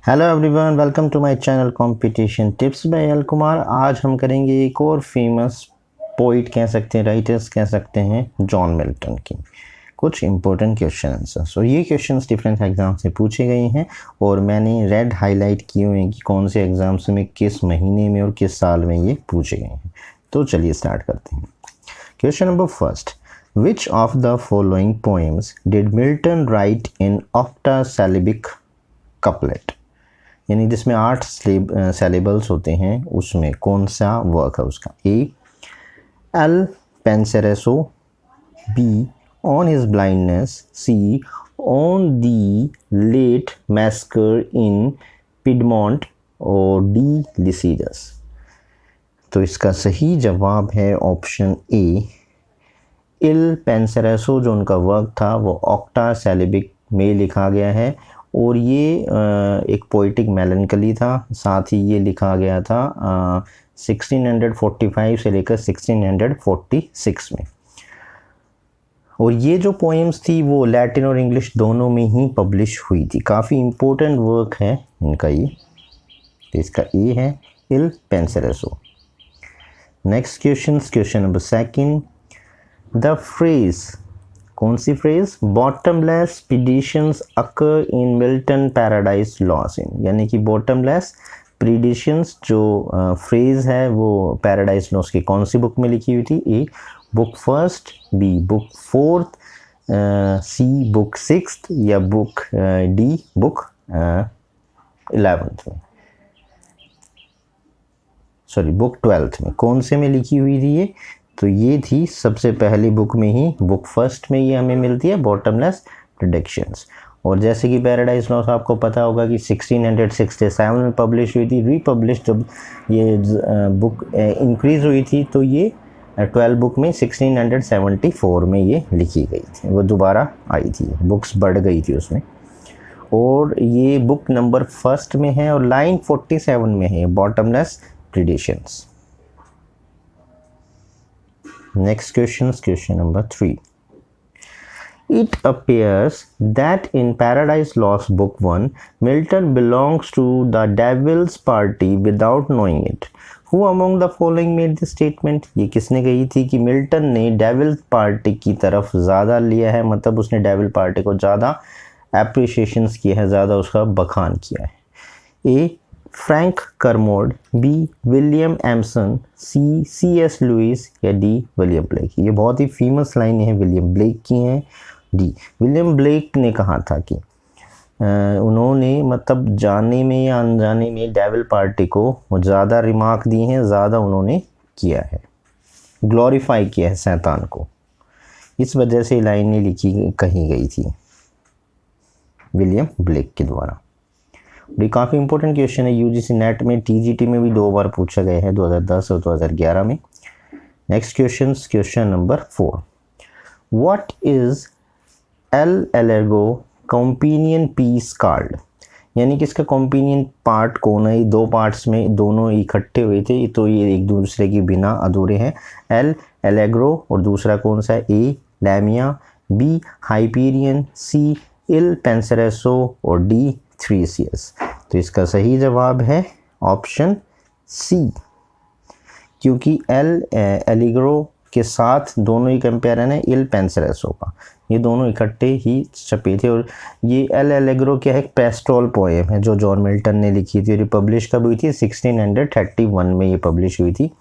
Hello everyone, welcome to my channel competition tips by L Kumar. आज हम करेंगे एक और फेमस पोइट कह सकते हैं, राइटर्स कह सकते हैं, जॉन मिल्टन की कुछ इंपॉर्टेंट क्वेश्चन आंसर। सो ये क्वेश्चंस डिफरेंट एग्जाम से पूछे गए हैं और मैंने रेड हाईलाइट किए हुए हैं कि कौन से एग्जाम्स में किस महीने में और किस साल में ये पूछे गए हैं। तो चलिए स्टार्ट करते हैं। Question number first, which of the following poems did Milton write in octosyllabic couplet, यानी जिसमें 8 सिलेबल्स होते हैं, उसमें कौन सा वर्क है उसका। A il Penseroso, B on his blindness, C on the late massacre in Piedmont और डी लिसीडस। तो इसका सही जवाब है ऑप्शन ए, इल पेंसेरेसो। जो उनका वर्क था वो ऑक्टासिलेबिक में लिखा गया है और ये एक पोइटिक मेलनकली था। साथ ही ये लिखा गया था 1645 से लेकर 1646 में। और ये जो पोएम्स थी वो लैटिन और इंग्लिश दोनों में ही पब्लिश हुई थी। काफ़ी इम्पोर्टेंट वर्क है इनका ये। तो इसका ए है il Penseroso. Next question number second, the phrase, कौन सी phrase, bottomless perditions occur in Milton Paradise Lost in, यानी कि बॉटमलेस प्रीडिशंस जो फ्रेज है वो पैराडाइज लॉस्ट की कौन सी बुक में लिखी हुई थी। A book first, B book fourth, C book sixth या बुक डी बुक 11th में, सॉरी बुक 12th में। कौन से में लिखी हुई थी ये, तो ये थी सबसे पहली बुक में ही, बुक फर्स्ट में ये हमें मिलती है, बॉटमलेस प्रेडिक्शंस। और जैसे कि पैराडाइज लॉस्ट आपको पता होगा कि 1667 में पब्लिश हुई थी। रीपब्लिश जब ये बुक इंक्रीज़ हुई थी तो ये 12 बुक में 1674 में ये लिखी गई थी, वो दोबारा आई थी, बुक्स बढ़ गई थी उसमें। और ये बुक नंबर फर्स्ट में है और लाइन 47 में है, bottomless predictions. Next question number 3. It appears that in Paradise Lost Book 1, Milton belongs to the Devil's Party without knowing it. Who among the following made this statement? ये किसने कही थी कि मिल्टन ने डेविल पार्टी की तरफ ज़्यादा लिया है, मतलब उसने डेविल पार्टी को ज़्यादा एप्रिशिएशंस किया है, ज़्यादा उसका बखान किया है। ए फ्रैंक करमोड, बी विलियम एमसन, सी सी एस लुइस या डी विलियम ब्लेक। ये बहुत ही फेमस लाइन है, विलियम ब्लेक की हैं। डी विलियम ब्लेक ने कहा था कि उन्होंने मतलब जाने में या अनजाने में डेविल पार्टी को ज़्यादा रिमार्क दी हैं, ज़्यादा उन्होंने किया है, ग्लोरीफाई किया है शैतान को। इस वजह से लाइनें लिखी कही गई थी विलियम ब्लेक के द्वारा। ये काफ़ी इंपॉर्टेंट क्वेश्चन है, यूजीसी नेट में, टीजीटी में भी 2 बार पूछा गया है, 2010 और 2011 में। Next question number 4, what is L'Allegro companion piece called, यानी कि इसका कंपेनियन पार्ट कौन है। 2 पार्ट्स में दोनों इकट्ठे हुए थे तो ये एक दूसरे के बिना अधूरे हैं। एल एलेग्रो और दूसरा कौन सा है, ए लैमिया, बी हाइपीरियन, सी इल पेंसेरेसो और डी थ्रीसियस। तो इसका सही जवाब है ऑप्शन सी, क्योंकि एल एलिग्रो के साथ दोनों ही कंपेरिजन है इल पेंसेरेसो का, ये दोनों इकट्ठे ही छपे थे। और ये एल एलिग्रो क्या है, एक पेस्टोल पोएम है जो जॉन मिल्टन ने लिखी थी, रिपब्लिश कब हुई थी, 1631 में ये पब्लिश हुई थी।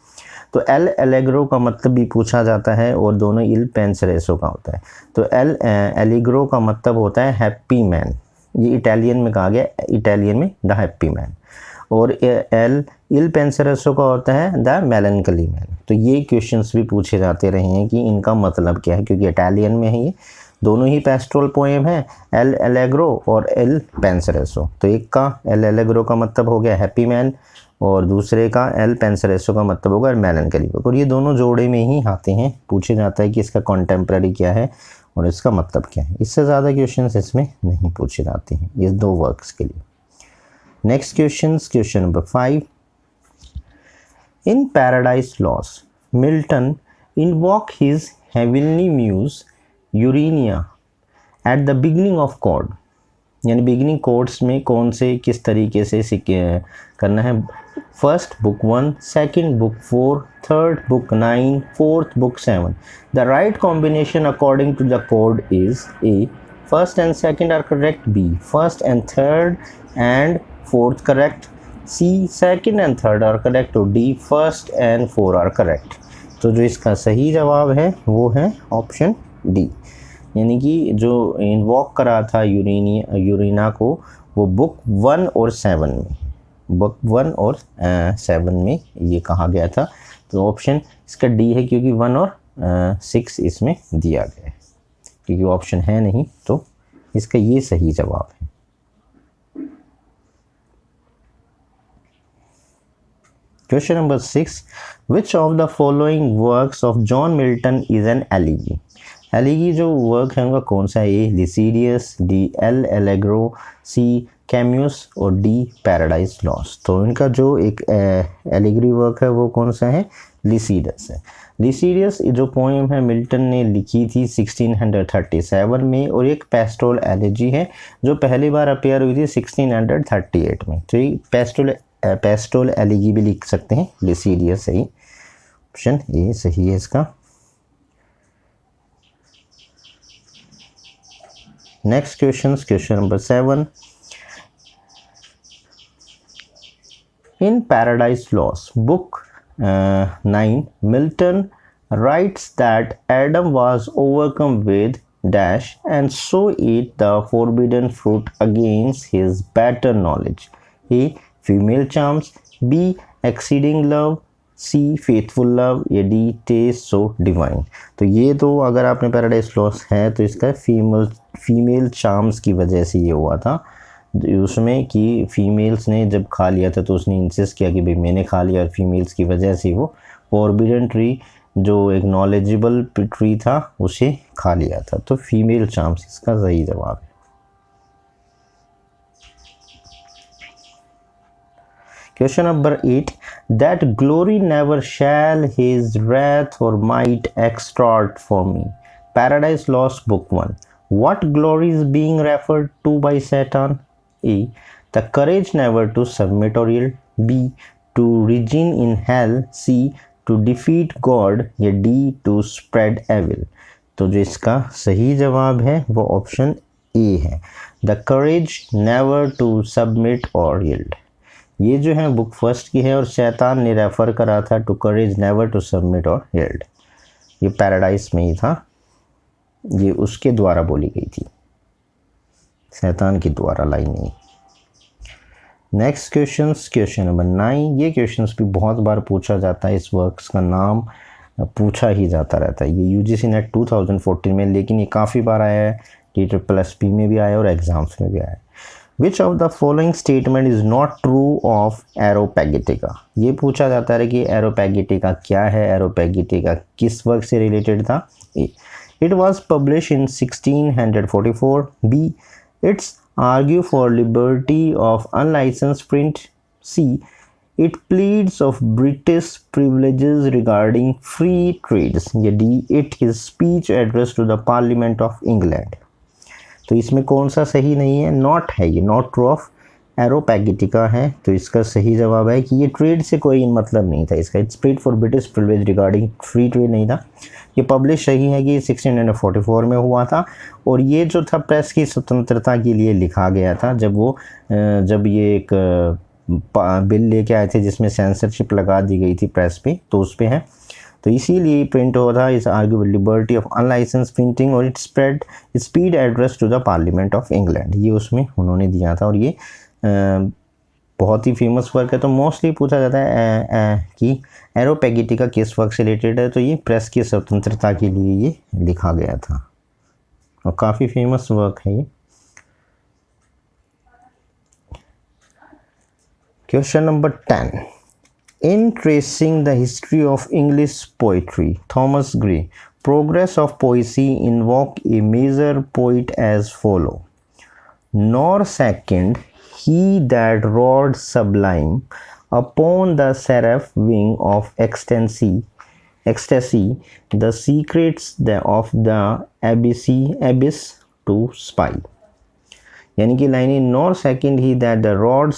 तो एल एलेग्रो का मतलब भी पूछा जाता है और दोनों इल पेंसेरेसो का होता है। तो एल एलिग्रो का मतलब होता है हैप्पी मैन, ये इटालियन में कहा गया, इटालियन में द हैप्पी मैन। और एल इल पेंसेरेसो का होता है द मेलनकली मैन। तो ये क्वेश्चंस भी पूछे जाते रहे हैं कि इनका मतलब क्या है, क्योंकि इटालियन में है ये, दोनों ही पेस्टोरल पोएम है, एल एलेग्रो और एल पेंसेरेसो। तो एक का एल एलेग्रो का मतलब हो गया हैप्पी मैन और दूसरे का एल पेंसेरेसो का मतलब होगा मेलनकली। और ये दोनों जोड़े में ही आते हैं, पूछे जाता है कि इसका कॉन्टेम्प्ररी क्या है और इसका मतलब क्या है। इससे ज़्यादा क्वेश्चंस इसमें नहीं पूछे जाते हैं ये 2 वर्क्स के लिए। Next question number 5, in Paradise Lost Milton invoke his heavenly muse Urania at the beginning of code. यानी बिगिनिंग कोट्स में कौन से किस तरीके से करना है। First book 1, second book 4, third book 9, fourth book 7। The right combination according to the code is A, first and second are correct, B, first and third and fourth correct, C, second and third are correct, और D, first and four are correct. तो जो इसका सही जवाब है वो है option D, यानी कि जो इन्वॉक करा था यूरिना को वो बुक 1 और 7 में, बुक 1 और 7 में ये कहा गया था। तो ऑप्शन इसका डी है, क्योंकि 1 और 6 इसमें दिया गया है, क्योंकि ऑप्शन है नहीं, तो इसका ये सही जवाब है। Question number 6, which of the following works of John Milton is an elegy. Elegy जो वर्क है उनका कौन सा है? A Lycidas, D L'Allegro, C Comus और डी पैराडाइज लॉस्ट। तो इनका जो एक एलिगरी वर्क है वो कौन सा है? लिसीडियस है। लिसीडियस जो पोएम है मिल्टन ने लिखी थी 1637 में, और एक पेस्टोरल एलिजी है जो पहली बार अपीयर हुई थी 1638 में। तो ये पेस्टोरल एलिगी भी लिख सकते हैं, लिसीडियस सही, ऑप्शन ए सही है इसका। Next question number 7, in Paradise Lost, book 9, Milton writes that Adam was overcome with dash and so ate the forbidden fruit against his better knowledge. A, female charms, B, exceeding love, C, faithful love, या D, taste so divine। तो ये तो अगर आपने paradise lost है तो इसका female charms की वजह से ये हुआ था, उसमें कि फीमेल्स ने जब खा लिया था तो उसने इंसिस्ट किया कि भाई मैंने खा लिया, और फीमेल्स की वजह से वो फॉरबिडन ट्री जो एक नॉलेजेबल ट्री था उसे खा लिया था। तो फीमेल चार्म्स इसका सही जवाब है। Question number 8, that glory never shall his wrath or might extort for me। Paradise Lost book 1, what glory is being referred to by Satan? A, the courage never to submit or yield, B, to reign in hell, C, to defeat God, या D, to spread evil। तो जो इसका सही जवाब है वो option A है, the courage never to submit or yield। ये जो है बुक फर्स्ट की है और शैतान ने रेफर करा था to courage never to submit और यील्ड। ये पैराडाइज में ही था, ये उसके द्वारा बोली गई थी, शैतान के द्वारा लाई नहीं। नेक्स्ट क्वेश्चन नंबर 9, ये क्वेश्चंस भी बहुत बार पूछा जाता है, इस वर्क्स का नाम पूछा ही जाता रहता है। ये यूजीसी नेट 2014 में, लेकिन ये काफ़ी बार आया है, TSSP में भी आया और एग्जाम्स में भी आया है। Which of the following statement is not true of Areopagitica. ये पूछा जाता है कि एरोपैगिटिका क्या है, एरोपैगिटिका किस वर्क से रिलेटेड था। ए, it was published in 1644, B, it's argue for liberty of unlicensed print, C, it pleads of British privileges regarding free trades, या D, it is speech address to the Parliament of England। तो इसमें कौन सा सही नहीं है? Not है, ये नॉट ट्रू ऑफ एरोपैगिटिका है। तो इसका सही जवाब है कि ये ट्रेड से कोई मतलब नहीं था इसका, it's plead for British privilege regarding free trade नहीं था। ये पब्लिश सही है कि 1644 में हुआ था, और ये जो था प्रेस की स्वतंत्रता के लिए लिखा गया था। जब ये एक बिल लेके आए थे जिसमें सेंसरशिप लगा दी गई थी प्रेस पे, तो उस पर है, तो इसीलिए प्रिंट हो था इस argue liberty of unlicensed printing और it spread speed address to the parliament of England. ये उसमें उन्होंने दिया था, और ये बहुत ही फेमस वर्क है। तो मोस्टली पूछा जाता है कि एरोपैगिटिका किस वर्क से रिलेटेड है, तो ये प्रेस की स्वतंत्रता के लिए ये लिखा गया था और काफ़ी फेमस वर्क है ये। Question number 10, In tracing the history of English poetry, Thomas Gray, progress of poesy invoke a major poet as follow. Nor second, he that rode sublime upon the seraph wing of ecstasy, the secrets of the abyss to spy। यानी कि line है, nor second he that the rod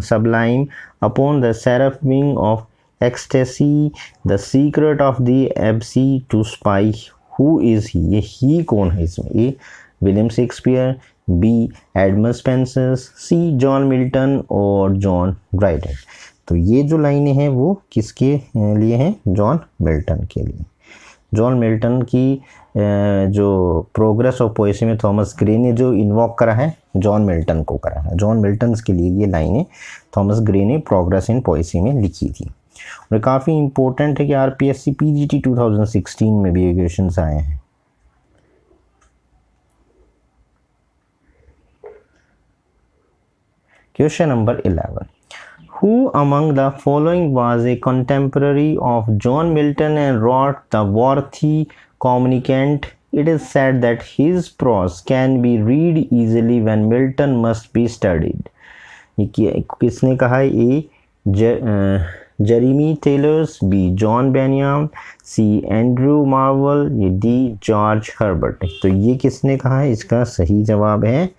sublime upon the seraphim of ecstasy, the secret of the abbey to spy. Who is he? ये ही कौन है इसमें? A William Shakespeare, B Edmund Spenser, C John Milton और John Dryden. तो ये जो लाइनें हैं वो किसके लिए हैं? जॉन मिल्टन के लिए। जॉन मिल्टन की जो प्रोग्रेस ऑफ पोएसी में थॉमस ग्रे ने जो इन्वॉक करा है, जॉन मिल्टन को करा है। जॉन मिल्टन के लिए ये लाइनें थॉमस ग्रे ने प्रोग्रेस इन पोएसी में लिखी थी। और काफ़ी इंपॉर्टेंट है कि आरपीएससी पीजीटी 2016 में भी ये क्वेश्चंस आए हैं। Question number 11, Who among the following was a contemporary of John Milton and wrote the worthy communicant? It is said that his prose can be read easily when Milton must be studied. ये किसने कहा है? ए Jeremy tailors, B John बेनियम, सी Andrew Marvel, ये D George Herbert. तो ये किसने कहा है? इसका सही जवाब है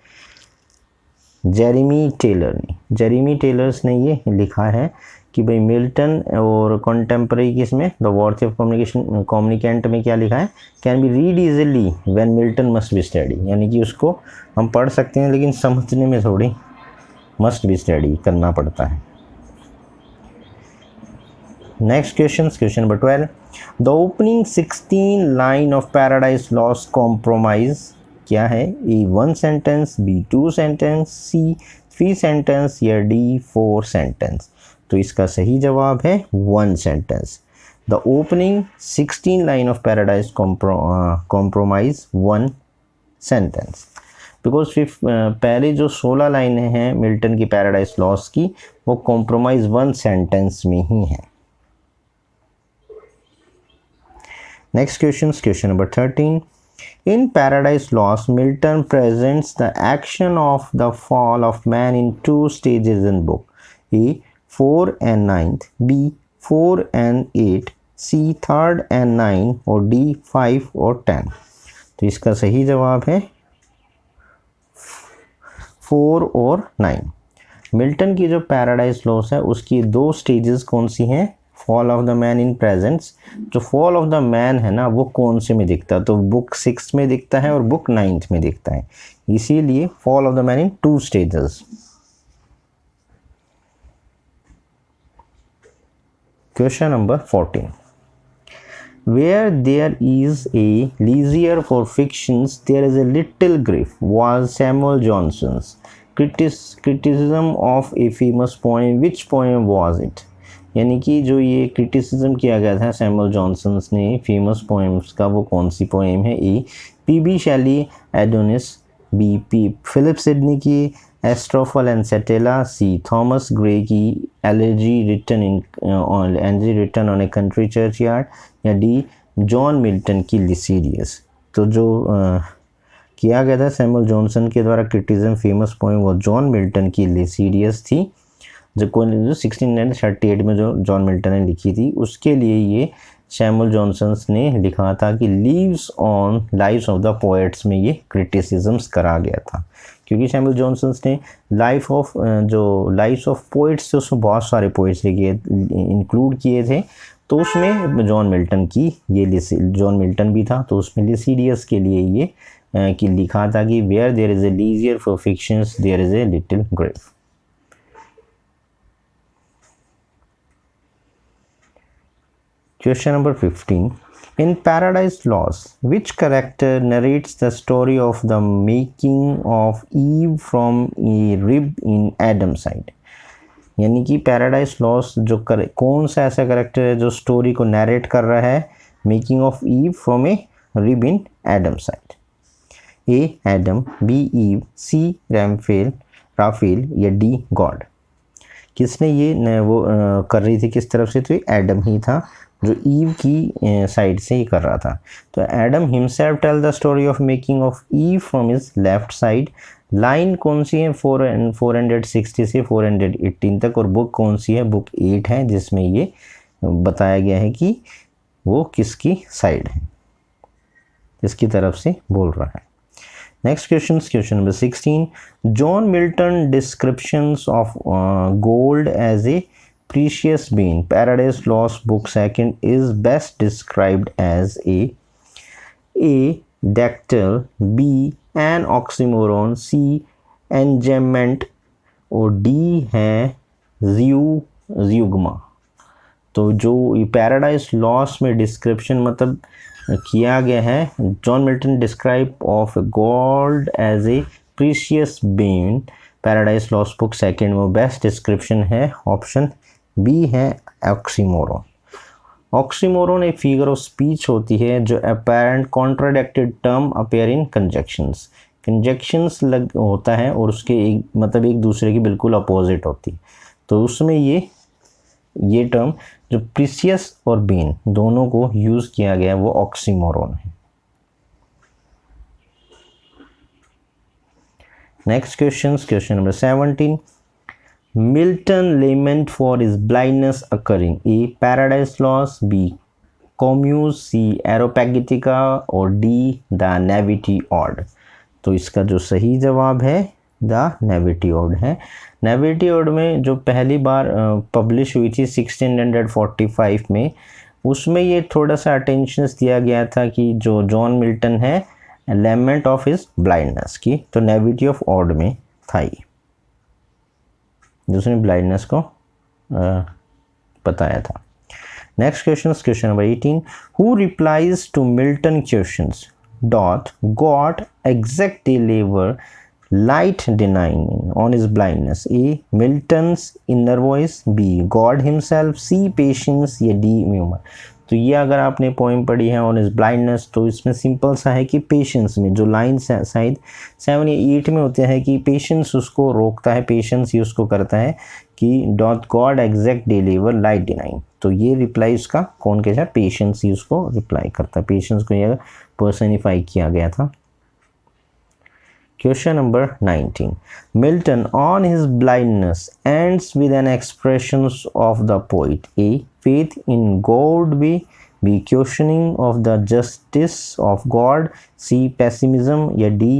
जेरेमी टेलर ने। जेरेमी टेलर्स ने ये लिखा है कि भाई मिल्टन और कॉन्टेम्पररी किसमें, द वर्थ ऑफ कम्युनिकेंट में क्या लिखा है? Can be read easily when Milton must be study, यानी कि उसको हम पढ़ सकते हैं लेकिन समझने में थोड़ी मस्ट बी स्टडी करना पड़ता है। Next question number 12, the opening 16 line of paradise lost compromise क्या है? ए 1 सेंटेंस, बी 2 सेंटेंस, सी 3 सेंटेंस या डी 4 सेंटेंस। तो इसका सही जवाब है 1 sentence. The opening 16 line of paradise compromise 1 sentence, because पहले जो 16 लाइनें हैं मिल्टन की पैराडाइज लॉस्ट की वो कॉम्प्रोमाइज 1 सेंटेंस में ही है। Next question number 13, In Paradise Lost, Milton presents the action of the fall of man in 2 stages in book. A 4 and 9th, B 4 and 8, C 3rd and 9 और D 5 और 10। तो इसका सही जवाब है 4 और 9। मिल्टन की जो पैराडाइज लॉस्ट है उसकी 2 स्टेजेस कौन सी हैं? Fall of the man in presence. जो फॉल ऑफ द मैन है ना वो कौन से में दिखता है? तो बुक 6 में दिखता है और बुक 9th में दिखता है, इसीलिए fall of the man in 2 stages. Question number 14, Where there is a leisure for fictions, there is a little grief was Samuel Johnson's criticism of a famous poem. Which poem was it? यानी कि जो ये criticism किया गया था Samuel Johnson ने famous poems का, वो कौन सी पोएम है? A PB Shelley Adonais, B P Philip Sidney की Astrophel and Stella, C Thomas Gray की elegy written on a country church या डी जॉन मिल्टन की लिसीडियस। तो जो किया गया था सैमुअल जॉनसन के द्वारा क्रिटिसिज्म फेमस पोएम वो जॉन मिल्टन की लिसीडियस थी, जो 1638 में जो जॉन मिल्टन ने लिखी थी। उसके लिए ये सैमुअल जॉनसन ने लिखा था कि leaves on lives of the poets में ये क्रिटिसिज्म्स करा गया था, क्योंकि सैमुअल जॉनसन ने लाइव्स ऑफ पोएट्स थे उसमें बहुत सारे पोएट्स इंक्लूड किए थे। तो उसमें जॉन मिल्टन की ये जॉन मिल्टन भी था, तो उसमें लिसीडियस के लिए ये कि लिखा था कि where there is a leisure for fictions there is a little grave. Question number 15. In Paradise Lost, which character narrates the story of the making of Eve from a rib in Adam's side? यानी कि paradise lost जो कौन सा ऐसा character है जो story को narrate कर रहा है making of Eve from a rib in Adam side? A Adam, B Eve, C Raphael या डी गॉड। किसने ये वो कर रही थी किस तरफ से? तो एडम ही था जो ईव की साइड से ही कर रहा था। तो Adam himself tell the story of making of Eve from his left side. Line कौन सी है? 460 से 418 तक। और बुक कौन सी है? बुक 8 है, जिसमें ये बताया गया है कि वो किसकी साइड है, किसकी तरफ से बोल रहा है। Next question number 16. John Milton descriptions of gold as a precious being. Paradise Lost book 2 is best described as A. Dactyl, B. An oxymoron, C. enjambment और D है ज़्यूगमा। तो जो पैराडाइज लॉस्ट में डिस्क्रिप्शन मतलब किया गया है, John Milton describe of gold as a precious bean, Paradise Lost book 2 में बेस्ट डिस्क्रिप्शन है ऑप्शन बी है ऑक्सीमोरोन। ऑक्सीमोरोन एक फिगर ऑफ स्पीच होती है जो apparent contradicted term appear in conjunctions होता है और उसके एक दूसरे की बिल्कुल अपोजिट होती है। तो उसमें ये टर्म जो प्रीशियस और बीन दोनों को यूज किया गया वो ऑक्सीमोरोन है। Next question number 17. Milton lament for his blindness occurring. A. Paradise Lost, B. Commune, C. Areopagitica और D. The Nativity Ode. तो इसका जो सही जवाब है द नेविटी ओड है। नेविटी ओड में जो पहली बार पब्लिश हुई थी 1645 में, उसमें ये थोड़ा सा अटेंशन दिया गया था कि जो जॉन मिल्टन है लेमेंट ऑफ हिज ब्लाइंडनेस की, तो नेविटी ऑफ ओड में था ये, जिसने ब्लाइंडनेस को बताया था। Next question number 18. Who replies to Milton questions dot God exact deliver light denying on his blindness. A. Milton's inner voice, B. God himself, C. Patience या D. Humor. तो ये अगर आपने पोइम पढ़ी है ऑन हिज ब्लाइंडनेस तो इसमें simple सा है कि पेशेंस में जो लाइन शायद 7 या 8 में होते हैं कि पेशेंस उसको रोकता है, पेशेंस ही उसको करता है कि dot God exact deliver light denying. तो ये रिप्लाई उसका कौन कहता है, पेशेंस ही उसको रिप्लाई करता है, पेशेंस को ये पर्सनिफाई किया गया था। Question number 19. Milton on his blindness ends with an expression of the poet. A. Faith in God. B. Questioning of the justice of God. C. Pessimism या D.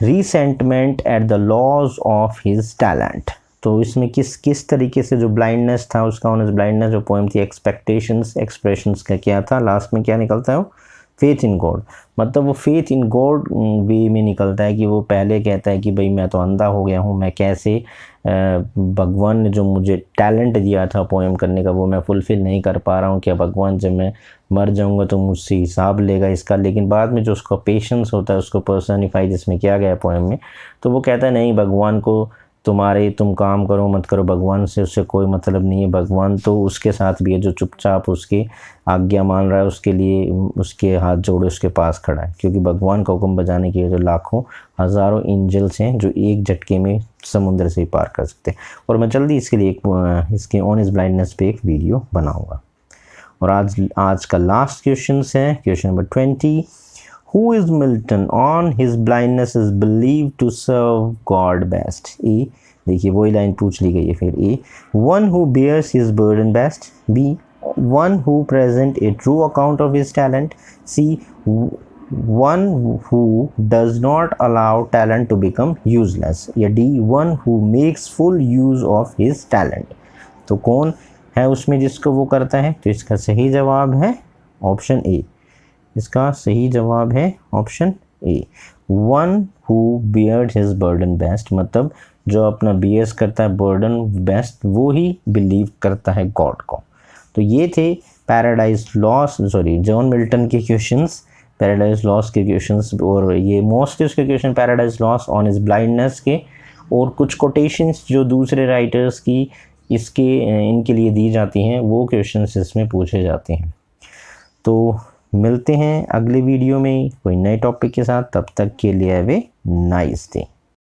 Resentment at the loss of his talent. तो इसमें किस तरीके से जो blindness था उसका on his blindness जो पोएम थी एक्सप्रेशंस का क्या था, लास्ट में क्या निकलता है वो फेथ इन गॉड, मतलब वो फेथ इन गॉड वे में निकलता है कि वो पहले कहता है कि भाई मैं तो अंधा हो गया हूँ, मैं कैसे भगवान ने जो मुझे टैलेंट दिया था पोएम करने का वो मैं फुलफ़िल नहीं कर पा रहा हूँ, क्या भगवान जब मैं मर जाऊँगा तो मुझसे हिसाब लेगा इसका। लेकिन बाद में जो उसका पेशेंस होता है उसको पर्सनिफाई जिसमें किया गया पोएम में, तो वो कहता है नहीं भगवान को तुम काम करो मत करो, भगवान से उससे कोई मतलब नहीं है, भगवान तो उसके साथ भी है जो चुपचाप उसकी आज्ञा मान रहा है, उसके लिए उसके हाथ जोड़े उसके पास खड़ा है, क्योंकि भगवान का हुक्म बजाने के लिए जो लाखों हज़ारों एंजल्स हैं जो एक झटके में समुद्र से ही पार कर सकते हैं। और मैं जल्दी इसके लिए इसके ऑन हिज ब्लाइंडनेस पे एक वीडियो बनाऊँगा। और आज का लास्ट क्वेश्चन है question number 20. Who is Milton on his blindness is believed to serve God best? A. देखिए वही लाइन पूछ ली गई है फिर। A. One who bears his burden best. B. One who present a true account of his talent. C. One who does not allow talent to become useless. या D. One who makes full use of his talent. तो कौन है उसमें जिसको वो करता है, तो इसका सही जवाब है ऑप्शन ए। इसका सही जवाब है option A, one who beard his burden best, मतलब जो अपना बियर्स करता है बर्डन बेस्ट वो ही बिलीव करता है गॉड को। तो ये थे जॉन मिल्टन के क्वेश्चंस, पैराडाइज लॉस्ट के क्वेश्चंस, और ये मोस्टली उसके question paradise lost on his blindness के, और कुछ कोटेशंस जो दूसरे राइटर्स की इनके लिए दी जाती हैं वो क्वेश्चंस इसमें पूछे जाते हैं। तो मिलते हैं अगले वीडियो में कोई नए टॉपिक के साथ, तब तक के लिए हैव ए नाइस डे।